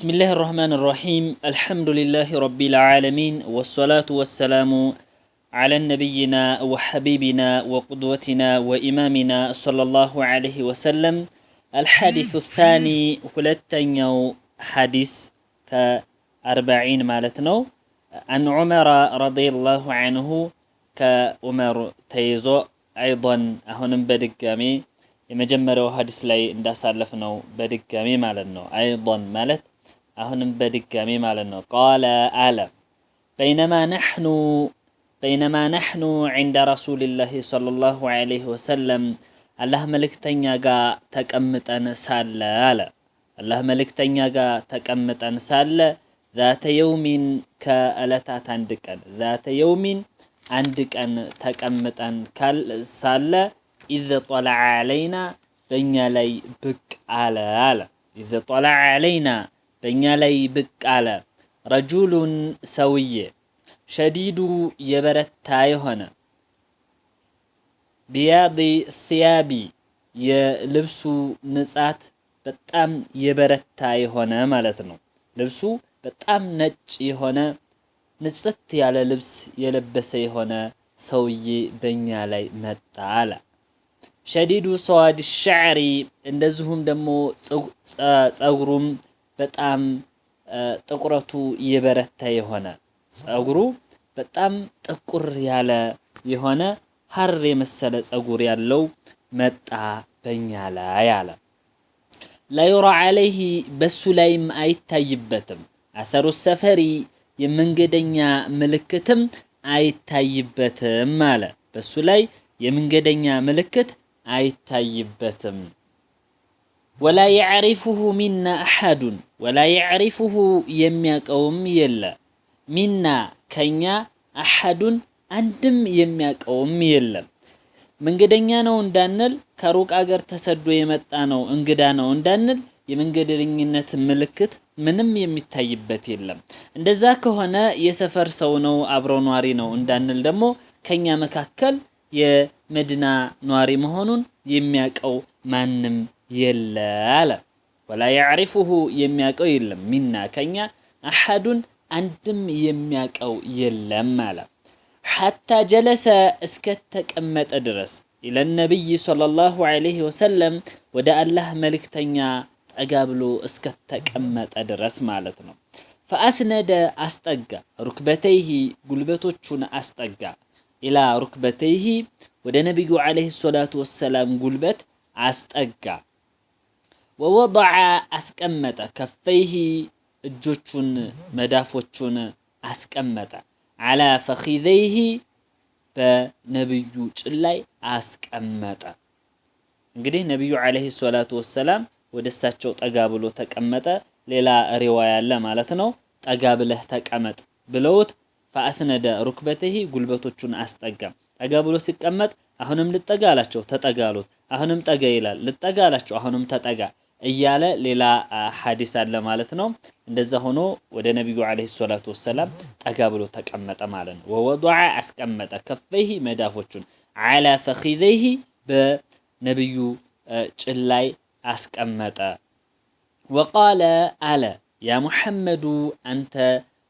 بسم الله الرحمن الرحيم الحمد لله رب العالمين والصلاة والسلام على نبينا وحبيبنا وقدوتنا وإمامنا صلى الله عليه وسلم. الحديث الثاني ሁለተኛው حديث كأربعين مالتنو عن عمر رضي الله عنه كعمر تيزو أيضا أهون بدقامي የመጀመሪያው ሐዲስ ላይ እንዳሳለፍነው በድጋሚ ማለት ነው። አይضን ማለት አሁንም በድጋሚ ማለት ነው። قال አለ بينما نحن عند رسول الله صلى الله عليه وسلم አላህ መልእክተኛ ጋር ተቀምጠን ሳለ አለ አላህ መልእክተኛ ጋር ተቀምጠን ሳለ ذات يوم ከዕለታት አንድ ቀን ذات يوم አንድ ቀን ተቀምጠን ሳለ إذ طلع علينا بنيا لي بك على إذ طلع علينا بنيا لي بك على رجل سوي شديد يبرتا هنا بياض ثيابي يلبسو نصات بتام يبرتا هنا مالتنا لبسو بتام نج هنا نصت على لبس يلبس هنا سوي بنيا لي متعالى شديد سواد الشعر እንደዚሁም ደግሞ ጸጉሩም በጣም ጥቁረቱ የበረታ የሆነ ጸጉሩ በጣም ጥቁር ያለ የሆነ ሐር የመሰለ ጸጉር ያለው መጣ በእኛ ላይ አለ لا يرى عليه በሱ ላይም አይታይበትም አثر السفر የመንገደኛ ምልክትም አይታይበትም አለ በሱ ላይ የመንገደኛ ምልክት አይታይበትም ولا يعرفه منا أحد ولا يعرفه የሚያቀውም የለ منا ከኛ أحد አንድም የሚያቀውም የለም መንገደኛ ነው እንዳንል ከሩቅ አገር ተሰዶ የመጣ ነው እንግዳ ነው እንዳንል የመንገደኝነት ምልክት ምንም የሚታይበት የለም እንደዛ ከሆነ የሰፈር ሰው ነው አብሮ ኗሪ ነው እንዳንል ደግሞ ከኛ መካከል የመዲና ኗሪ መሆኑን የሚያቀው ማንም የለ አለ ولا يعرفه የሚያቀው የለም ሚና ከኛ أحد አንድም የሚያቀው የለም አለ حتى جلس እስከተቀመጠ ድረስ إلى النبي صلى الله عليه وسلم ወደ አላህ መልእክተኛ ጠጋ ብሎ እስከተቀመጠ ድረስ ማለት ነው فأسند አስጠጋ ركبتيه ጉልበቶቹን አስጠጋ إلى ركبتيه ወደ ነብዩ عليه الصلاة والسلام ጉልበት አስጠጋ ووضع አስቀመጠ كفيه እጆቹን መዳፎቹን አስቀመጠ على فخذيه በነብዩ ጭን ላይ አስቀመጠ እንግዲህ ነብዩ عليه الصلاة والسلام ወደሳቸው ጠጋ ብሎ ተቀመጠ ሌላ ሪዋያ አለ ማለት ነው ጠጋ ብለህ ተቀመጥ ብለውት فأسند ركبته ጉልበቶቹን አስጠጋ ጠጋ ብሎ ሲቀመጥ አሁንም ልጠጋ አላቸው ተጠጋሉት አሁንም ጠጋ ይላል ልጠጋ አላቸው አሁንም ተጠጋ እያለ ሌላ ሐዲስ አለ ማለት ነው እንደዛ ሆኖ ወደ ነብዩ عليه الصلاه والسلام ጠጋ ብሎ ተቀመጠ ማለት ነው ووضع አስቀመጠ كفيه መዳፎቹን على فخذيه በነብዩ ጭን ላይ አስቀመጠ وقال على يا محمد انت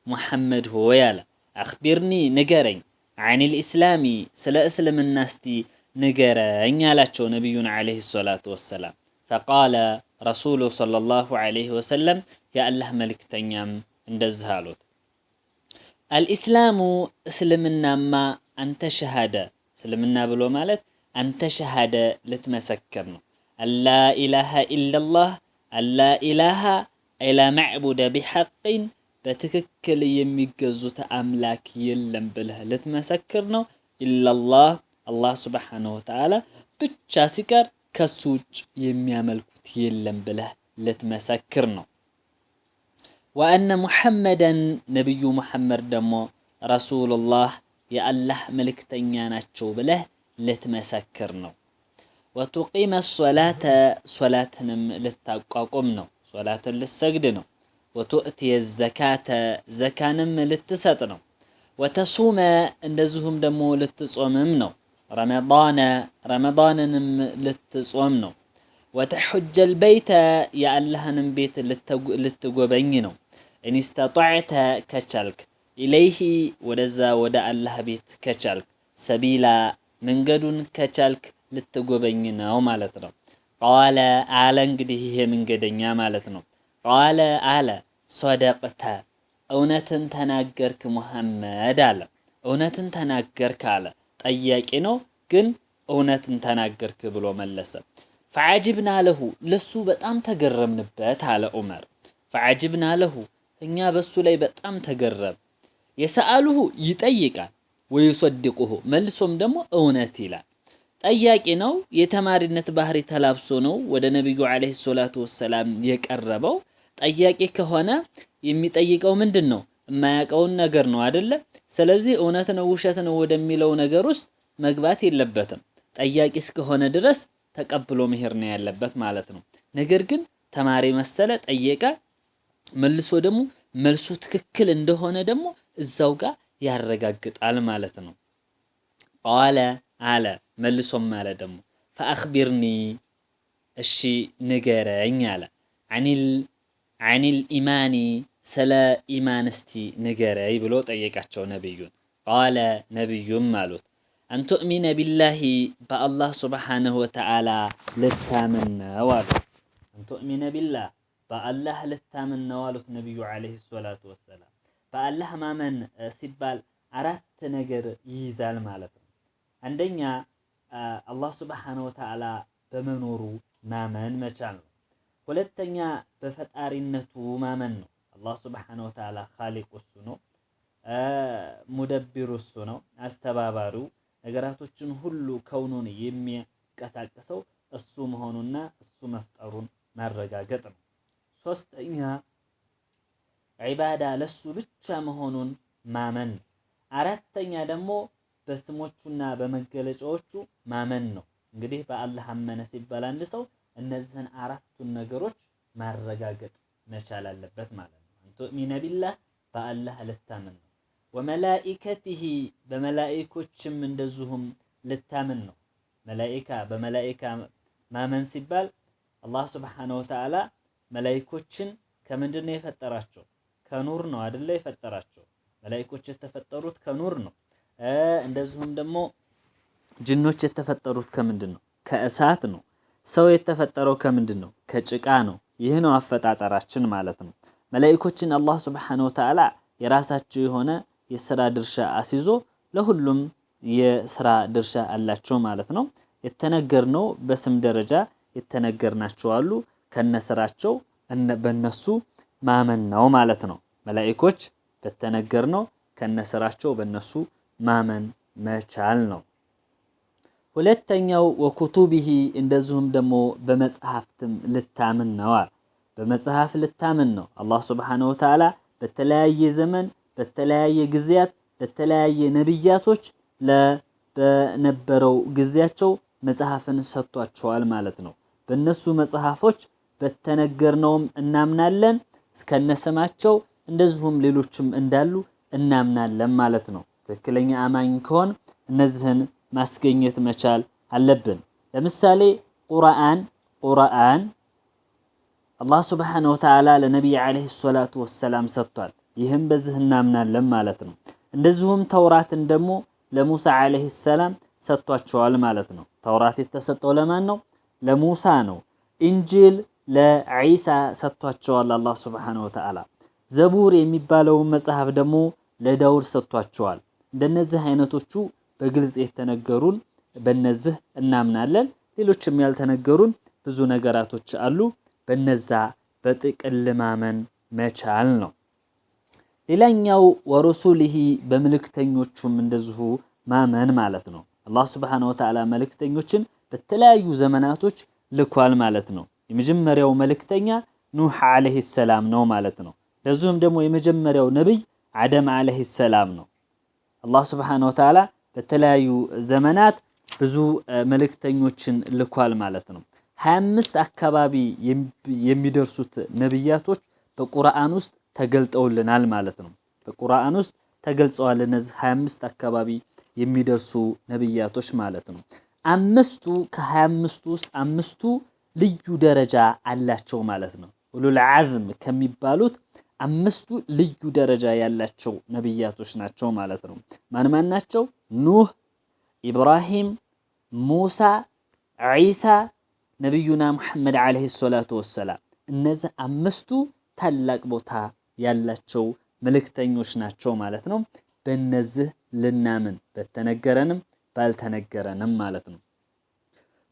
محمد هو يالا أخبرني نجرين عن الإسلام سلا أسلم الناس تي نجرين يالاتشو نبينا عليه الصلاة والسلام فقال رسول صلى الله عليه وسلم يا الله ملك تنيام عند الزهالوت الإسلام أسلمنا ما أنت شهادة سلمنا بلو مالت أنت شهادة لتمسكرنا لا إله إلا الله لا إله إلا معبود بحق በትክክል የሚገዙት አምላክ የለም ብለህ ልትመሰክር ነው ኢላላህ አላህ Subhanahu Wa Ta'ala ብቻ ሲቀር ከሱ ውጭ የሚያመልኩት የለም ብለህ ልትመሰክር ነው ወአነ ሙሐመደን ነብዩ መሐመድ ደግሞ ረሱሉላህ የአላህ መልእክተኛ ናቸው ብለህ ልትመሰክር ነው ወቱቂመ الصلاة ሶላትንም ልታቋቁም ነው ሶላትን ልትሰግድ ነው وتؤتي الزكاة زكانم للتسطنو وتصوم እንደዚሁም ደግሞ ልትጾምም ነው رمضانንም ልትጾም ነው وتحج البيت يا الله بيت لتقوبينه إن استطعت كتشالك إليه ودزا ودا الله بيت كتشالك سبيلا من قدون كتشالك لتقوبينه ومالتنا قال آلا انقده هي من قدنيا مالتنا قال آلا صدقت أونتن تناقرك محمد آلا أونتن تناقرك آلا طياك إنو كن أونتن تناقرك بلو ملسا فعجبنا له لسو بتأم تقرب نبات على عمر فعجبنا له إنيا بسو لي بتأم تقرب يسأله يتأيقا ويصدقه ملسوم دمو أونتي لا طياቂ ነው የተማሪነት ባህሪ ተላብሶ ነው ወደ ነብዩ አለይሂ ሰላቱ ወሰለም የቀረበው ጠያቂ ከሆነ የሚጠይቀው ምንድነው የማያውቀውን ነገር ነው አይደለ ስለዚህ እውነት ነው ውሸት ነው ወደሚለው ነገር ውስጥ መግባት የለበትም ጠያቂ እስከሆነ ድረስ ተቀብሎ መሄድ ነው ያለበት ማለት ነው ነገር ግን ተማሪ መሰለ ጠየቀ መልሶ ደግሞ መልሱ ትክክል እንደሆነ ደግሞ እዛው ጋር ያረጋግጣል ማለት ነው ቃለ አለ መልሶም አለ ደግሞ فأخبرني الشي نجرين على عن الإيمان سلا إيمان استي نجري بلو طيقاتشو نبيون قال نبي مالوت أن تؤمن بالله بالله سبحانه وتعالى للتامن والو أن تؤمن بالله بالله للتامن والوت نبي عليه الصلاة والسلام بالله ما من سبال أردت نجر يزال مالت عندنا الله سبحانه وتعالى بمنورو مامن مچال ነው ሁለተኛ በፈጣሪነቱ ማመን ነው الله سبحانه وتعالى خالق እሱ ነው ሙደብር እሱ ነው አስተባባሪው ነገራቶችን ሁሉ ከውኑን የሚያቀሳቅሰው እሱ መሆኑና እሱ መፍጠሩን ማረጋገጥ ነው ሶስተኛ ዒባዳ ለሱ ብቻ መሆኑን ማመን አራተኛ ደግሞ በስሞቹና በመገለጫዎቹ ማመን ነው እንግዲህ በአላህ አመነ ሲባል አንድ ሰው እነዚህን አራቱን ነገሮች ማረጋገጥ መቻል አለበት ማለት ነው አንቱሚነ ቢላህ በአላህ ልታመን ነው ወመላኢከቲሂ በመላእክቶችም እንደዚሁም ልታመን ነው መላእክታ በመላእክታ ማመን ሲባል አላህ Subhanahu Wa Ta'ala መላእክቶችን ከምንድነው የፈጠራቸው ከኑር ነው አይደለ የፈጠራቸው መላእክቶች የተፈጠሩት ከኑር ነው እንደዚሁም ደግሞ ጅኖች የተፈጠሩት ከምንድነው ከእሳት ነው ሰው የተፈጠረው ከምንድነው ከጭቃ ነው ይህ ነው አፈጣጠራችን ማለት ነው መላእክቶችን አላህ Subhanahu Wa Ta'ala የራሳቸው የሆነ የሥራ ድርሻ አስይዞ ለሁሉም የሥራ ድርሻ አላቸው ማለት ነው የተነገርነው በስም ደረጃ የተነገርናቸው አሉ ከነስራቸው በእነሱ ማመን ነው ማለት ነው መላእክቶች በተነገርነው ከነስራቸው በእነሱ ማመን መቻል ነው ሁለተኛው ወኩቱቢሂ እንደዚሁም ደግሞ በመጽሐፍትም ልታምን ነው በመጽሐፍ ልታምን ነው አላህ Subhanahu Wa Ta'ala በተለያየ ዘመን በተለያየ ጊዜያት በተለያየ ነብያቶች ለነበረው ጊዜያቸው መጽሐፍን ሰጥቷቸዋል ማለት ነው በእነሱ መጽሐፎች በተነገርነውም እናምናለን እስከነሰማቸው እንደዚሁም ሌሎችም እንዳሉ እናምናለን ማለት ነው ትክክለኛ አማኝ ከሆን እነዚህን ማስገኘት መቻል አለብን ለምሳሌ ቁርአን አላህ Subhanahu Wa Ta'ala ለነብዩ አለይሂ ሰላቱ ወሰለም ሰጥቷል ይህም በዚህ እናምናለን ማለት ነው እንደዚሁም ተውራትን ደግሞ ለሙሳ አለይሂ ሰላም ሰጥቷቸዋል ማለት ነው ተውራት የተሰጠው ለማን ነው ለሙሳ ነው ኢንጂል ለኢሳ ሰጥቷቸዋል አላህ Subhanahu Wa Ta'ala ዘቡር የሚባለው መጽሐፍ ደግሞ ለዳውድ ሰጥቷቸዋል እንደነዚህ አይነቶቹ በግልጽ የተነገሩን በነዚህ እናምናለን ሌሎችም ያልተነገሩን ብዙ ነገራቶች አሉ በነዛ በጥቅል ማመን መቻል ነው ሌላኛው ወረሱሊሂ በመልእክተኞቹም እንደዚሁ ማመን ማለት ነው አላህ Subhanahu Wa Ta'ala መልእክተኞችን በተለያዩ ዘመናቶች ልኳል ማለት ነው የመጀመሪያው መልእክተኛ ኑህ አለይሂ ሰላም ነው ማለት ነው ለዚህም ደግሞ የመጀመሪያው ነብይ አደም አለይሂ ሰላም ነው አላህ Subhanahu Wa Ta'ala በተለያዩ ዘመናት ብዙ መልእክተኞችን ልኳል ማለት ነው 25 አካባቢ የሚደርሱት ነብያቶች በቁርአን ውስጥ ተገልጠውልናል ማለት ነው በቁርአን ውስጥ ተገልጸዋል እነዚህ 25 አካባቢ የሚደርሱ ነብያቶች ማለት ነው አምስቱ ከ25 ውስጥ አምስቱ ልዩ ደረጃ አላቸው ማለት ነው። ኡሉል ዐዝም ከሚባሉት አምስቱ ልዩ ደረጃ ያላቸው ነብያቶች ናቸው ማለት ነው። ማን ማን ናቸው? ኑህ፣ ኢብራሂም፣ ሙሳ፣ ዒሳ፣ ነቢዩና ሙሐመድ ዓለይሂ ሰላቱ ወሰላም። እነዚህ አምስቱ ታላቅ ቦታ ያላቸው መልእክተኞች ናቸው ማለት ነው። በእነዚህ ልናምን በተነገረንም ባልተነገረንም ማለት ነው።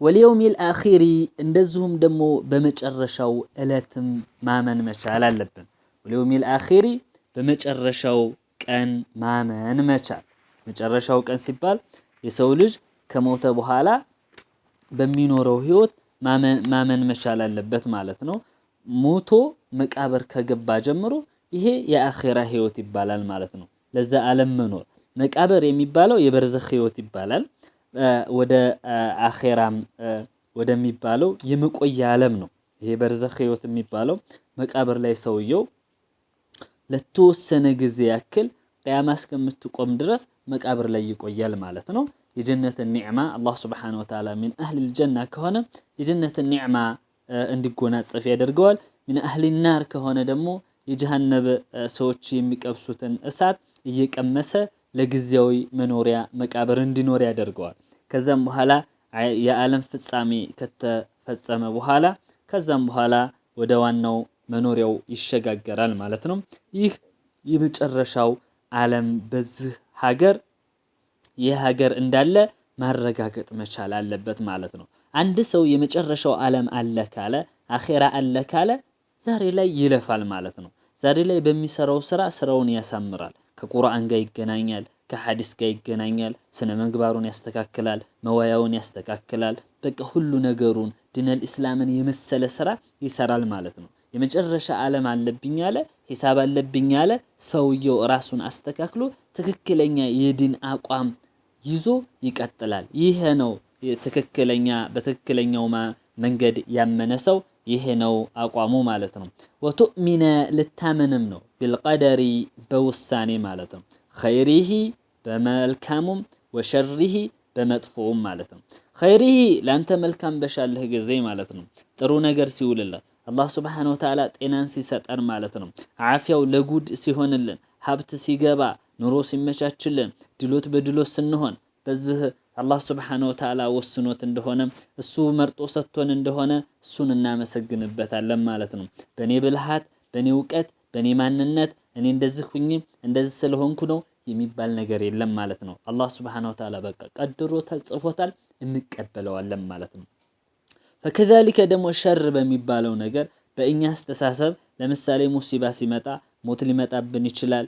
ወልየውሚል አኺሪ እንደዚሁም ደግሞ በመጨረሻው እለትም ማመን መቻል አለብን። ወልየውሚል አኺሪ በመጨረሻው ቀን ማመን መቻል። መጨረሻው ቀን ሲባል የሰው ልጅ ከሞተ በኋላ በሚኖረው ህይወት ማመን መቻል አለበት ማለት ነው። ሞቶ መቃብር ከገባ ጀምሮ ይሄ የአኺራ ህይወት ይባላል ማለት ነው። ለዛ ዓለም መኖር መቃብር የሚባለው የበርዘኽ ህይወት ይባላል። ወደ አኺራም ወደሚባለው የመቆያ ዓለም ነው። ይሄ በርዘኽ ህይወት የሚባለው መቃብር ላይ ሰውየው ለተወሰነ ጊዜ ያክል ቂያማ እስከምትቆም ድረስ መቃብር ላይ ይቆያል ማለት ነው። የጀነት ኒዕማ አላህ ሱብሓነሁ ወተዓላ ሚን አህሊል ጀና ከሆነ የጀነት ኒዕማ እንዲጎናጸፍ ያደርገዋል። ሚን አህሊን ናር ከሆነ ደግሞ የጀሃነም ሰዎች የሚቀብሱትን እሳት እየቀመሰ ለጊዜያዊ መኖሪያ መቃብር እንዲኖር ያደርገዋል። ከዛም በኋላ የዓለም ፍጻሜ ከተፈጸመ በኋላ ከዛም በኋላ ወደ ዋናው መኖሪያው ይሸጋገራል ማለት ነው። ይህ የመጨረሻው ዓለም በዚህ ሀገር ይህ ሀገር እንዳለ ማረጋገጥ መቻል አለበት ማለት ነው። አንድ ሰው የመጨረሻው ዓለም አለ ካለ አኺራ አለ ካለ ዛሬ ላይ ይለፋል ማለት ነው። ዛሬ ላይ በሚሰራው ስራ ስራውን ያሳምራል። ከቁርአን ጋር ይገናኛል፣ ከሐዲስ ጋር ይገናኛል፣ ስነ ምግባሩን ያስተካክላል፣ መዋያውን ያስተካክላል። በቃ ሁሉ ነገሩን ዲነል ኢስላምን የመሰለ ስራ ይሰራል ማለት ነው። የመጨረሻ ዓለም አለብኝ አለ፣ ሂሳብ አለብኝ አለ። ሰውየው ራሱን አስተካክሎ ትክክለኛ የዲን አቋም ይዞ ይቀጥላል። ይሄ ነው ትክክለኛ በትክክለኛው መንገድ ያመነ ሰው ይሄ ነው አቋሙ ማለት ነው። ወቱእሚነ ልታመንም ነው ቢልቀደሪ በውሳኔ ማለት ነው። ኸይሪሂ በመልካሙም ወሸሪሂ በመጥፎውም ማለት ነው። ኸይሪሂ ለአንተ መልካም በሻለህ ጊዜ ማለት ነው። ጥሩ ነገር ሲውልለት አላህ ሱብሓነሁ ወተዓላ ጤናን ሲሰጠን ማለት ነው። ዓፊያው ለጉድ ሲሆንልን፣ ሀብት ሲገባ፣ ኑሮ ሲመቻችልን፣ ድሎት በድሎት ስንሆን በዚህ አላህ ሱብሓነሁ ወተዓላ ወስኖት እንደሆነ እሱ መርጦ ሰጥቶን እንደሆነ እሱን እናመሰግንበታለን ማለት ነው። በኔ ብልሃት፣ በኔ እውቀት፣ በኔ ማንነት እኔ እንደዚህ ሁኚ እንደዚህ ስለሆንኩ ነው የሚባል ነገር የለም ማለት ነው። አላህ ሱብሓነሁ ወተዓላ በቃ ቀድሮታል፣ ጽፎታል፣ እንቀበለዋለን ማለት ነው። ፈከዛሊከ ደግሞ ሸር በሚባለው ነገር በእኛ አስተሳሰብ ለምሳሌ ሙሲባ ሲመጣ ሞት ሊመጣብን ይችላል፣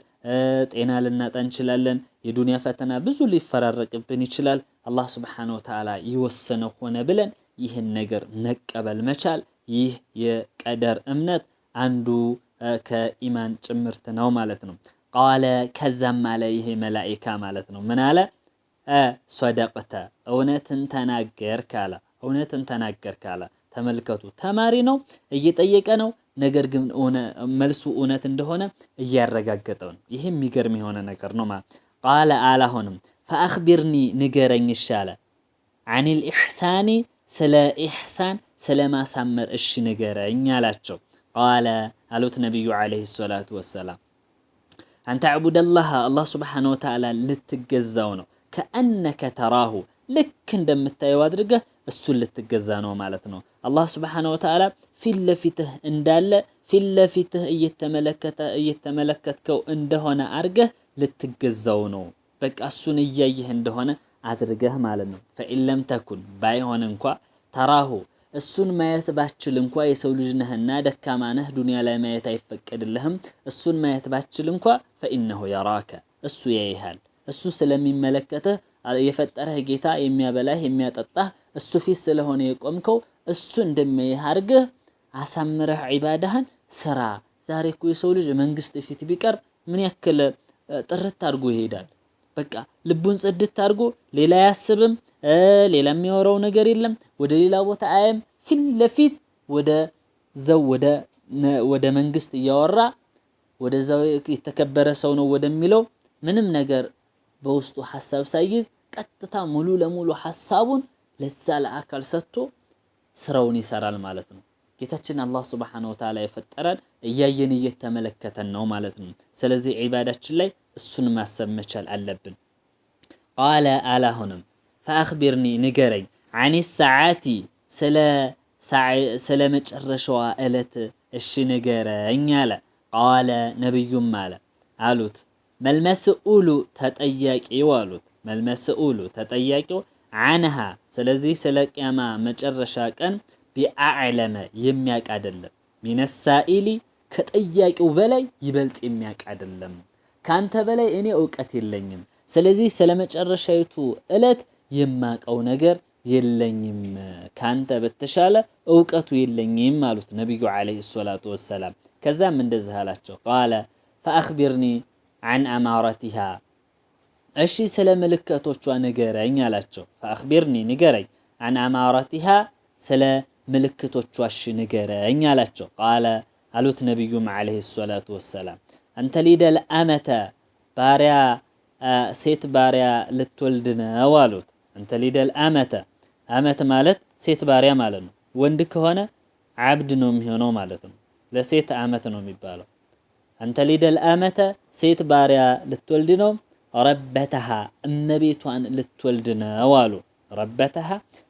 ጤና ልናጣ እንችላለን፣ የዱንያ ፈተና ብዙ ሊፈራረቅብን ይችላል። አላህ ሱብሓነሁ ወተዓላ የወሰነው ሆነ ብለን ይህን ነገር መቀበል መቻል ይህ የቀደር እምነት አንዱ ከኢማን ጭምርት ነው ማለት ነው። ቃለ ከዛም አለ ይሄ መላኢካ ማለት ነው። ምን አለ? ሶደቅተ እውነትን ተናገርክ አለ። እውነትን ተናገርክ አለ። ተመልከቱ፣ ተማሪ ነው እየጠየቀ ነው። ነገር ግን መልሱ እውነት እንደሆነ እያረጋገጠው ነው። ይሄ የሚገርም የሆነ ነገር ነው ማለት ቃለ አላሆንም ፈአኽቢርኒ ንገረኝ ይሻለ አኒል ኢሕሳኒ ስለ ኢሕሳን ስለ ማሳመር እሺ ንገረኝ አላቸው። ቃለ አሉት ነቢዩ ዓለይሂ ሰላቱ ወሰላም አንተ ዕቡደላህ አላህ ሱብሓነሁ ወተዓላ ልትገዛው ነው። ከአነከ ተራሁ ልክ እንደምታየው አድርገህ እሱን ልትገዛ ነው ማለት ነው። አላህ ሱብሓነሁ ወተዓላ ፊት ለፊትህ እንዳለ ፊት ለፊትህ እየተመለከትከው እንደሆነ አድርገህ ልትገዛው ነው። በቃ እሱን እያየህ እንደሆነ አድርገህ ማለት ነው። ፈኢን ለም ተኩን ባይሆን እንኳ ተራሁ እሱን ማየት ባችል እንኳ የሰው ልጅ ነህና ደካማ ነህ፣ ዱንያ ላይ ማየት አይፈቀድልህም። እሱን ማየት ባችል እንኳ ፈኢነሁ የራከ እሱ ያይሃል። እሱ ስለሚመለከትህ የፈጠረህ ጌታ የሚያበላህ የሚያጠጣህ እሱ ፊት ስለሆነ የቆምከው እሱ እንደሚያይህ አድርገህ አሳምረህ ዒባዳህን ስራ። ዛሬ እኮ የሰው ልጅ መንግስት ፊት ቢቀር ምን ያክል ጥርት አድርጎ ይሄዳል። በቃ ልቡን ጽድት አድርጎ ሌላ አያስብም፣ ሌላ የሚያወራው ነገር የለም፣ ወደ ሌላ ቦታ አያም። ፊት ለፊት ወደ መንግስት እያወራ ወደዛው የተከበረ ሰው ነው ወደሚለው ምንም ነገር በውስጡ ሐሳብ ሳይይዝ ቀጥታ ሙሉ ለሙሉ ሐሳቡን ለዛ ለአካል ሰጥቶ ስራውን ይሰራል ማለት ነው። ጌታችን አላህ ሱብሓነሁ ወተዓላ የፈጠረን እያየን እየተመለከተን ነው ማለት ነው። ስለዚህ ዒባዳችን ላይ እሱን ማሰብ መቻል አለብን። ቃለ አላሁንም ፈአኽቢርኒ ንገረኝ አኒ ሰዓቲ ስለ መጨረሻዋ ዕለት እሺ ንገረኝ አለ። ቃለ ነቢዩም አሉት መልመስኡሉ ተጠያቂው አሉት መልመስኡሉ ተጠያቂው አንሃ ስለዚህ ስለ ቅያማ መጨረሻ ቀን ቢአዕለመ የሚያውቅ አይደለም ሚነሳኢሊ ከጠያቂው በላይ ይበልጥ የሚያውቅ አይደለም። ካንተ በላይ እኔ እውቀት የለኝም። ስለዚህ ስለ መጨረሻይቱ ዕለት የማውቀው ነገር የለኝም፣ ካንተ በተሻለ እውቀቱ የለኝም አሉት ነቢዩ ዓለይሂ ሰላቱ ወሰላም። ከዛም እንደዚህ አላቸው ቃለ ፈአኽቢርኒ አን አማረቲሃ እሺ ስለ ምልክቶቿ ንገረኝ አላቸው። ፈአኽቢርኒ ንገረኝ አን አማረቲሃ ስለ ምልክቶቿ እሺ ንገረኝ አላቸው። ቃለ አሉት ነቢዩም ዓለይሂ ሰላቱ ወሰላም አንተ ሊደል አመተ ባሪያ ሴት ባሪያ ልትወልድ ነው አሉት። አንተ ሊደል አመተ አመት ማለት ሴት ባሪያ ማለት ነው። ወንድ ከሆነ ዓብድ ነው የሚሆነው ማለት ነው። ለሴት አመት ነው የሚባለው። አንተ ሊደል አመተ ሴት ባሪያ ልትወልድ ነው። ረበተሃ እመቤቷን ልትወልድ ነው አሉ። ረበተሃ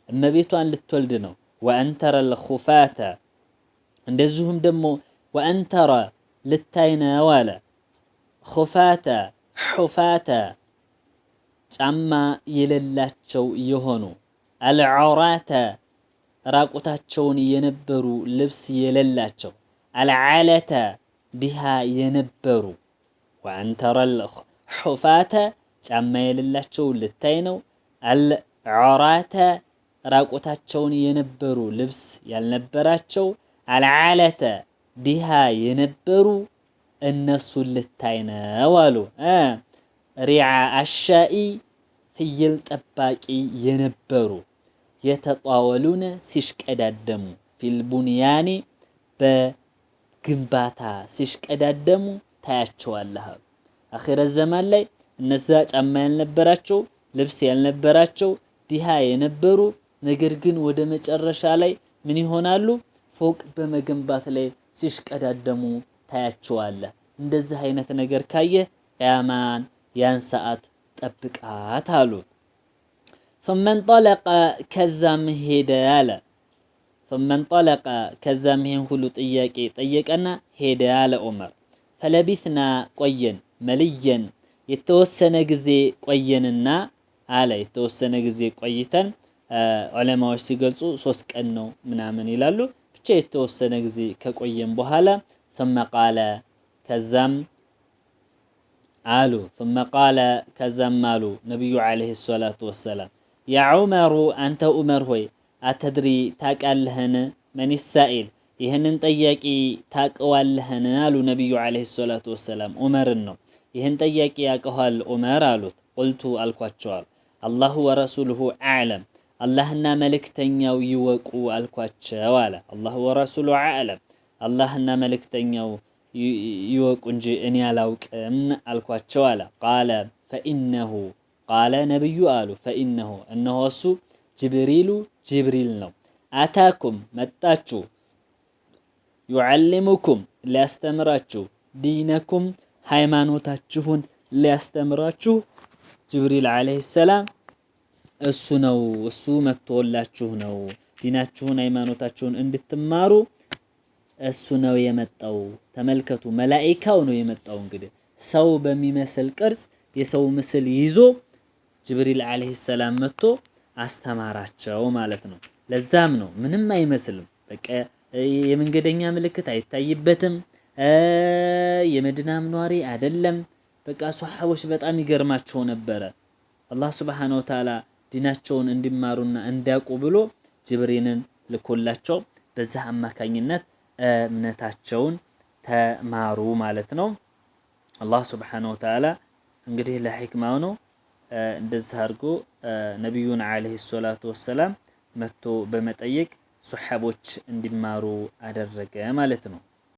እመቤቷን ልትወልድ ነው። ወአንተረ ልኹፋተ እንደዚሁም ደግሞ ወአንተረ ልታይ ነው አለ። ኹፋተ ሑፋተ ጫማ የሌላቸው የሆኑ አልዓራተ ራቁታቸውን የነበሩ ልብስ የሌላቸው አልዓለተ ድሃ የነበሩ ወአንተረል ሑፋተ ጫማ የሌላቸው ልታይ ነው። አልዓራተ ራቁታቸውን የነበሩ ልብስ ያልነበራቸው አልዓለተ ድሃ የነበሩ እነሱን ልታይ ነው አሉ። ሪዓ አሻኢ ፍየል ጠባቂ የነበሩ የተጣወሉነ ሲሽቀዳደሙ ፊልቡንያኒ በግንባታ ሲሽቀዳደሙ ታያቸዋለህ። አኺረት ዘማን ላይ እነዛ ጫማ ያልነበራቸው ልብስ ያልነበራቸው ድሃ የነበሩ ነገር ግን ወደ መጨረሻ ላይ ምን ይሆናሉ? ፎቅ በመገንባት ላይ ሲሽቀዳደሙ ታያቸዋለህ። እንደዚህ አይነት ነገር ካየህ ቅያማን ያን ሰዓት ጠብቃት አሉ። ثم انطلق ከዛም ሄደ አለ። ثم انطلق ከዛም ይሄን ሁሉ ጥያቄ ጠየቀና ሄደ አለ ዑመር። ፈለቢትና ቆየን መልየን የተወሰነ ጊዜ ቆየንና አለ የተወሰነ ጊዜ ቆይተን ዑለማዎች ሲገልጹ 3 ቀን ነው ምናምን ይላሉ። ብቻ የተወሰነ ጊዜ ከቆየን በኋላ ثم قال ከዛም አሉ ثم قال ከዛም አሉ ነቢዩ ዓለይሂ ሰላቱ ወሰላም ያ ዑመሩ አንተ ዑመር ሆይ አተድሪ ታውቃለህን? መን ሳኢል ይህንን ጠያቂ ታውቀዋለህን? አሉ ነቢዩ ዓለይሂ ሰላቱ ወሰላም ዑመርን ነው። ይህን ጠያቂ ያውቀዋል ዑመር አሉት። ቁልቱ አልኳቸዋል አላሁ ወረሱሉሁ አዕለም አላህና መልእክተኛው ይወቁ አልኳቸው አለ። አላሁ ወረሱሉሁ አዕለም አላህና መልእክተኛው ይወቁ እንጂ እኔ አላውቅም አልኳቸው አለ። ቃለ ፈኢነሁ ቃለ ነብዩ አሉ ፈኢነሁ እነሆ እሱ ጅብሪሉ ጅብሪል ነው። አታኩም መጣችሁ ዩዓሊሙኩም ሊያስተምራችሁ ዲነኩም ሃይማኖታችሁን ሊያስተምራችሁ ጅብሪል ዓለይሂ ሰላም እሱ ነው። እሱ መጥቶላችሁ ነው ዲናችሁን ሃይማኖታችሁን እንድትማሩ እሱ ነው የመጣው። ተመልከቱ መላኢካው ነው የመጣው። እንግዲህ ሰው በሚመስል ቅርጽ የሰው ምስል ይዞ ጅብሪል ዓለይሂ ሰላም መጥቶ አስተማራቸው ማለት ነው። ለዛም ነው ምንም አይመስልም። በቃ የመንገደኛ ምልክት አይታይበትም። የመዲናም ኗሪ አይደለም። በቃ ሷሐቦች በጣም ይገርማቸው ነበረ። አላህ ሱብሓነሁ ወተዓላ ዲናቸውን እንዲማሩና እንዲያውቁ ብሎ ጅብሪልን ልኮላቸው በዛ አማካኝነት እምነታቸውን ተማሩ ማለት ነው። አላህ ሱብሓነሁ ወተዓላ እንግዲህ ለሕክማው ነው እንደዚህ አድርጎ ነቢዩን ዓለይሂ ሰላቱ ወሰላም መጥቶ በመጠየቅ ሱሐቦች እንዲማሩ አደረገ ማለት ነው።